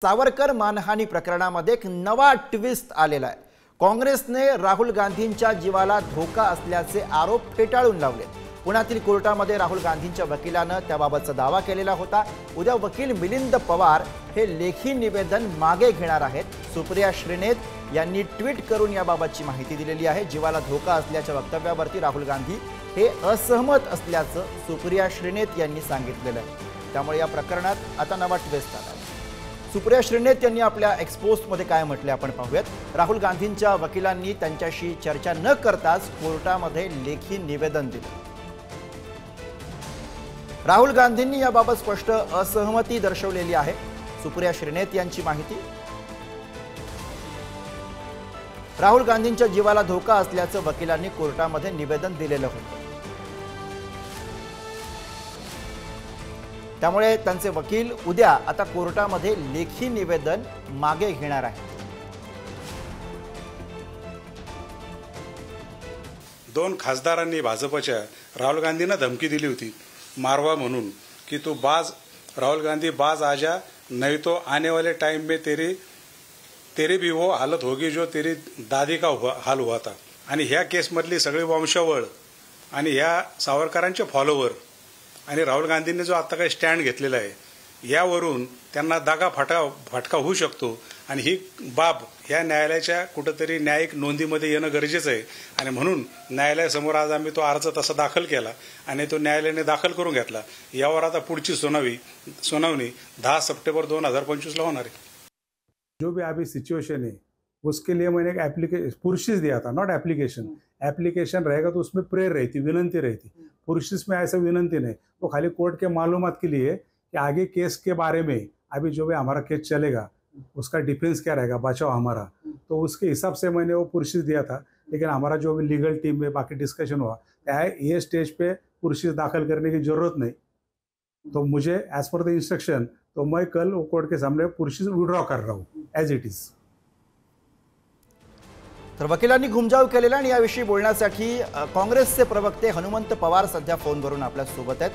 सावरकर मानहानी प्रकरणामध्ये एक नवा ट्विस्ट आलेला आहे। काँग्रेसने राहुल गांधींच्या जीवाला धोका असल्याचे आरोप फेटाळून लावले। पुण्यातील कोर्टामध्ये राहुल गांधींच्या वकिलाने त्याबाबतचा दावा केलेला होता। उद्या वकील मिलिंद पवार हे लेखी निवेदन मागे घेणार आहेत। सुप्रिया श्रीनेत यांनी ट्विट करून याबाबतची माहिती दिलेली आहे। जीवाला धोका असल्याच्या वक्तव्यावरती राहुल गांधी हे असहमत असल्याचं सुप्रिया श्रीनेत यांनी सांगितलेलं आहे। त्यामुळे या प्रकरणात आता नवा ट्विस्ट आला। सुप्रिया श्रीनेत यांनी आपल्या एक्सपोस्टमध्ये काय म्हटले आपण पाहूयात। राहुल गांधींच्या वकिलांनी त्यांच्याशी चर्चा न करताच कोर्टामध्ये लेखी निवेदन दिले। राहुल गांधींनी याबाबत स्पष्ट असहमती दर्शवलेली आहे। सुप्रिया श्रीनेत यांची माहिती, राहुल गांधींच्या जीवाला धोका असल्याचं वकिलांनी कोर्टामध्ये निवेदन दिलेलं होतं। त्यामुळे त्यांचे वकील उद्या आता कोर्टामध्ये लेखी निवेदन मागे घेणार आहेत। दोन खासदारांनी भाजपच्या राहुल गांधींना धमकी दिली होती मारवा म्हणून की तू बाज, राहुल गांधी बाज आजा नहीं तो आने वाले टाइम में तेरी भी वो हालत होगी जो तेरी दादी का हाल हुआ था। आणि ह्या केसमधली सगळी वंशावळ आणि ह्या सावरकरांचे फॉलोवर आणि राहुल गांधींनी जो आता काही स्टँड घेतलेला आहे यावरून त्यांना दागा फटका होऊ शकतो। आणि ही बाब या न्यायालयाच्या कुठेतरी न्यायिक नोंदीमध्ये येणं गरजेचं आहे। आणि म्हणून न्यायालयासमोर आज आम्ही तो अर्ज तसा दाखल केला आणि तो न्यायालयाने दाखल करून घेतला। यावर आता पुढची सुनावणी 10 सप्टेंबर 2025 होणार है। जो भी अभी सिचुएशन है उसके लिए मैंने एक एप्लीकेशन पुरशिस दिया था, नॉट एप्लीकेशन। एप्लीकेशन रहेगा तो उसमें प्रेयर रहती, विनंती रहती। पुरशिस में ऐसा विनंती नहीं, वो खाली कोर्ट के मालूमात के लिए कि आगे केस के बारे में अभी जो भी हमारा केस चलेगा उसका डिफेंस क्या रहेगा, बचाव हमारा, तो उसके हिसाब से मैंने वो पुरशिस दिया था। लेकिन हमारा जो भी लीगल टीम में बाकी डिस्कशन हुआ, ये स्टेज पे पुरशिस दाखिल करने की जरूरत नहीं। तो मुझे एज पर द इंस्ट्रक्शन तो मैं कल वो कोर्ट के सामने पुरशिस विड्रॉ कर रहा हूँ एज इट इज। तर वकिलांनी घुमजाव केलेला आणि याविषयी बोलण्यासाठी काँग्रेसचे प्रवक्ते हनुमंत पवार सध्या फोनवरून आपल्या सोबत आहेत।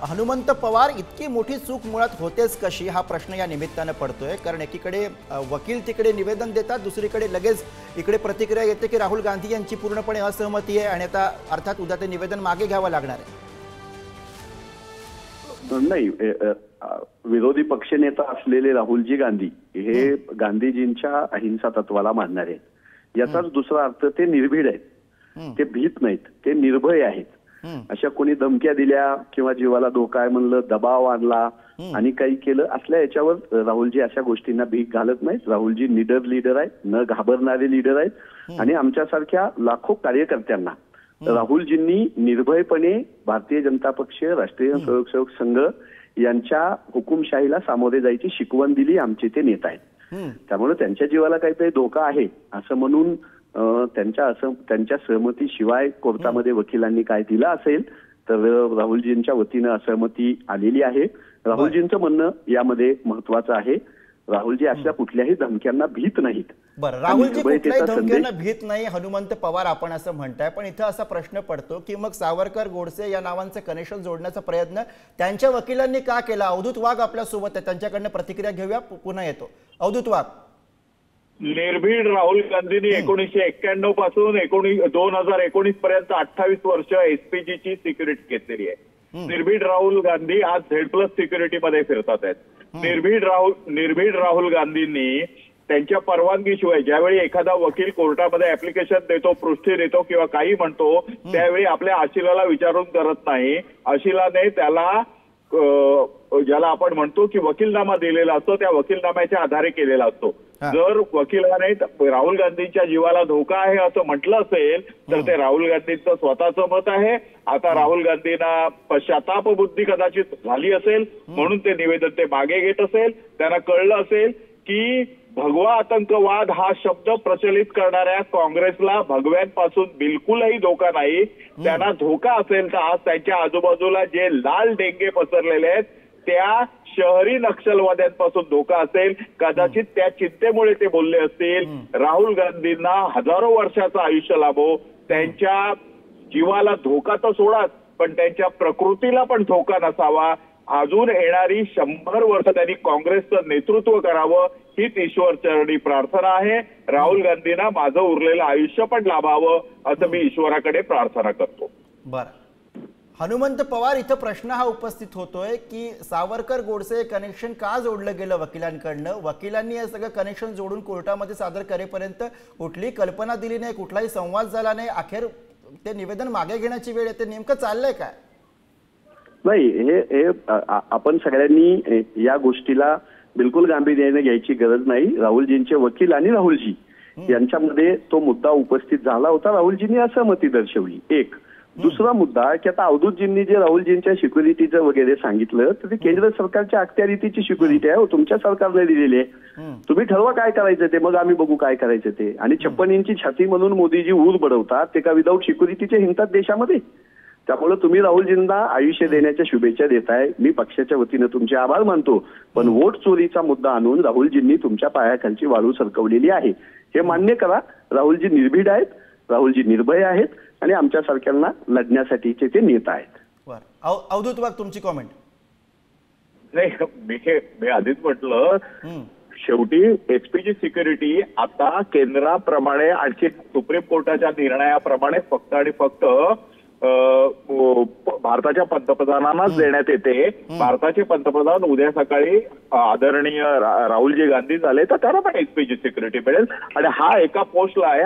हनुमंत पवार, इतकी मोठी चूक मुळात होतेच कशी हा प्रश्न या निमित्ताने पडतोय। कारण एकीकडे वकील तिकडे निवेदन देतात, दुसरीकडे लगेच इकडे प्रतिक्रिया येते की राहुल गांधी यांची पूर्णपणे असहमती आहे आणि आता अर्थात उद्या ते निवेदन मागे घ्यावं लागणार आहे। नाही, विरोधी पक्षनेता असलेले राहुलजी गांधी हे गांधीजींच्या अहिंसा तत्वाला मानणारे आहेत। याचाच दुसरा अर्थ ते निर्भीड आहेत, ते भीत नाहीत, ते निर्भय आहेत। अशा कोणी धमक्या दिल्या किंवा जीवाला धोका आहे म्हणलं, दबाव आणला आणि काही केलं असल्या याच्यावर राहुलजी अशा गोष्टींना भीक घालत नाहीत। राहुलजी निडर लीडर आहेत, न घाबरणारे लीडर आहेत। आणि आमच्यासारख्या लाखो कार्यकर्त्यांना राहुलजींनी निर्भयपणे भारतीय जनता पक्ष, राष्ट्रीय स्वयंसेवक संघ यांच्या हुकुमशाहीला सामोरे जायची शिकवण दिली आमचे ते नेता आहेत। त्यामुळे त्यांच्या जीवाला काहीतरी धोका आहे असं म्हणून त्यांच्या सहमतीशिवाय कोर्टामध्ये वकिलांनी काय दिलं असेल तर राहुलजींच्या वतीनं असहमती आलेली आहे। राहुलजींचं म्हणणं यामध्ये महत्वाचं आहे, राहुलजी अशा कुठल्याही धमक्यांना भीत नाहीत। बरं, राहुलजी कुठल्याही धमक्यांना भीत नाही हनुमंत पवार आपण असं म्हणताय, पण इथं असा प्रश्न पडतो की मग सावरकर गोडसे या नावांचे कनेक्शन जोडण्याचा प्रयत्न त्यांच्या वकिलांनी का केला? अवधूत वाघ आपल्या सोबत आहे, त्यांच्याकडनं प्रतिक्रिया घेऊया, पुन्हा येतो। अवधूत वाघ, निर्भीड राहुल गांधींनी 1991 पासून 2019 पर्यंत 28 वर्ष एसपीजीची सिक्युरिटी घेतलेली आहे। निर्भीड राहुल गांधी आज Z+ सिक्युरिटी मध्ये फिरतात आहेत। निर्भीड राहुल गांधींनी त्यांच्या परवानगीशिवाय ज्यावेळी एखादा वकील कोर्टामध्ये ऍप्लिकेशन देतो, पृष्ठी देतो किंवा काही म्हणतो त्यावेळी आपल्या आशिलाला विचारून करत नाही। आशिलाने त्याला ज्याला आपण म्हणतो की वकीलनामा दिलेला असतो, त्या वकीलनाम्याच्या आधारे केलेला असतो। जर वकिलाने राहुल गांधींच्या जीवाला धोका आहे असं म्हटलं असेल तर ते राहुल गांधींचं स्वतःचं मत आहे। आता राहुल गांधींना पश्चाताप बुद्धी कदाचित झाली असेल म्हणून ते निवेदन ते मागे घेत असेल। त्यांना कळलं असेल की भगवा आतंकवाद हा शब्द प्रचलित करणाऱ्या काँग्रेसला भगव्यांपासून बिलकुलही धोका नाही। त्यांना धोका असेल तर आज त्यांच्या आजूबाजूला जे लाल डेंगे पसरलेले आहेत त्या शहरी नक्षलवाद्यांपासून धोका असेल। कदाचित त्या चिंतेमुळे ते बोलले असतील। राहुल गांधींना हजारो वर्षाचं आयुष्य लाभो, त्यांच्या जीवाला धोका तर सोडाच पण त्यांच्या प्रकृतीला पण धोका नसावा अजून येणारी 100 वर्ष त्यांनी काँग्रेसचं नेतृत्व करावं हीच ईश्वरचरणी प्रार्थना आहे. राहुल गांधींना माझं उरलेलं आयुष्य पण लाभावं असं मी ईश्वराकडे प्रार्थना करतो. बरं, हनुमंत पवार, इथं प्रश्न हा उपस्थित होतोय की सावरकर गोडसे कनेक्शन का जोडलं गेलं वकिलांकडनं? वकिलांनी हे सगळं कनेक्शन जोडून कोर्टामध्ये सादर करेपर्यंत कुठलीही कल्पना दिली नाही, कुठलाही संवाद झाला नाही, अखेर ते निवेदन मागे घेण्याची वेळ येते. नेमकं चाललंय काय? नाही, हे आपण सगळ्यांनी या गोष्टीला बिलकुल गांभीर्याने घ्यायची गरज नाही. राहुलजींचे वकील आणि राहुलजी यांच्यामध्ये तो मुद्दा उपस्थित झाला होता. राहुलजींनी असहमती दर्शवली. एक दुसरा मुद्दा की आता अवधूतजींनी जे राहुलजींच्या सिक्युरिटीचं वगैरे सांगितलं तर ते केंद्र सरकारच्या अखत्यारीतीची सिक्युरिटी आहे. तुमच्या सरकारने दिलेली आहे. तुम्ही ठरवा काय करायचं ते, मग आम्ही बघू काय करायचं ते. आणि 56 इंची छाती म्हणून मोदीजी ऊर बडवतात ते का विदाऊट सिक्युरिटीचे हिंडतात देशामध्ये. त्यामुळे तुम्ही राहुलजींना आयुष्य देण्याच्या शुभेच्छा देताय. मी पक्षाच्या वतीनं तुमचे आभार मानतो. पण वोट चोरीचा मुद्दा आणून राहुलजींनी तुमच्या पायाखालची वाळू सरकवलेली आहे हे मान्य करा. राहुलजी निर्भीड आहेत, राहुलजी निर्भय आहेत आणि आमच्या सारख्यांना लढण्यासाठीचे ते नेता आहेत. बरं, अवधूत वाघ, तुमची कॉमेंट. नाही, मी आधीच म्हटलं, शेवटी एसपीजी सिक्युरिटी आता केंद्राप्रमाणे आणखी सुप्रीम कोर्टाच्या निर्णयाप्रमाणे फक्त आणि फक्त भारताच्या पंतप्रधानांनाच देण्यात येते. भारताचे पंतप्रधान उद्या सकाळी आदरणीय राहुलजी गांधी झाले तर त्यांना पण एसपीजी सिक्युरिटी मिळेल. आणि हा एका पोस्टला आहे,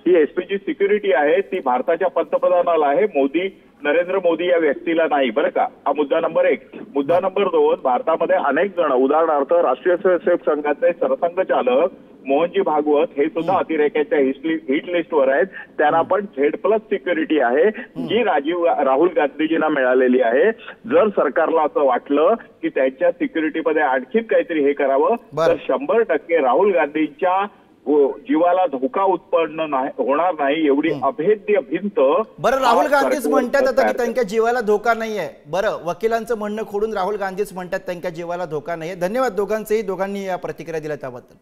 ही एसपीजी सिक्युरिटी आहे ती भारताच्या पंतप्रधानाला आहे, नरेंद्र मोदी या व्यक्तीला नाही. बरं का, हा मुद्दा नंबर 1. मुद्दा नंबर 2, भारतामध्ये अनेक जण, उदाहरणार्थ राष्ट्रीय स्वयंसेवक संघाचे सरसंघचालक मोहनजी भागवत हे सुद्धा अतिरेक्याच्या हिट लिस्टवर आहेत. त्यांना पण Z+ सिक्युरिटी आहे जी राहुल गांधीजींना मिळालेली आहे. जर सरकारला असं वाटलं की त्यांच्या सिक्युरिटीमध्ये आणखीन काहीतरी हे करावं तर 100% राहुल गांधींच्या जीवाला धोका उत्पन्न होणार नाही एवढी अभेद्य भिंत. बरं, राहुल गांधीच म्हणतात आता की त्यांच्या जीवाला धोका नाहीये. बरं, वकिलांचं म्हणणं खोडून राहुल गांधीच म्हणतात त्यांच्या जीवाला धोका नाहीये. धन्यवाद दोघांचेही, दोघांनी या प्रतिक्रिया दिल्या त्याबद्दल.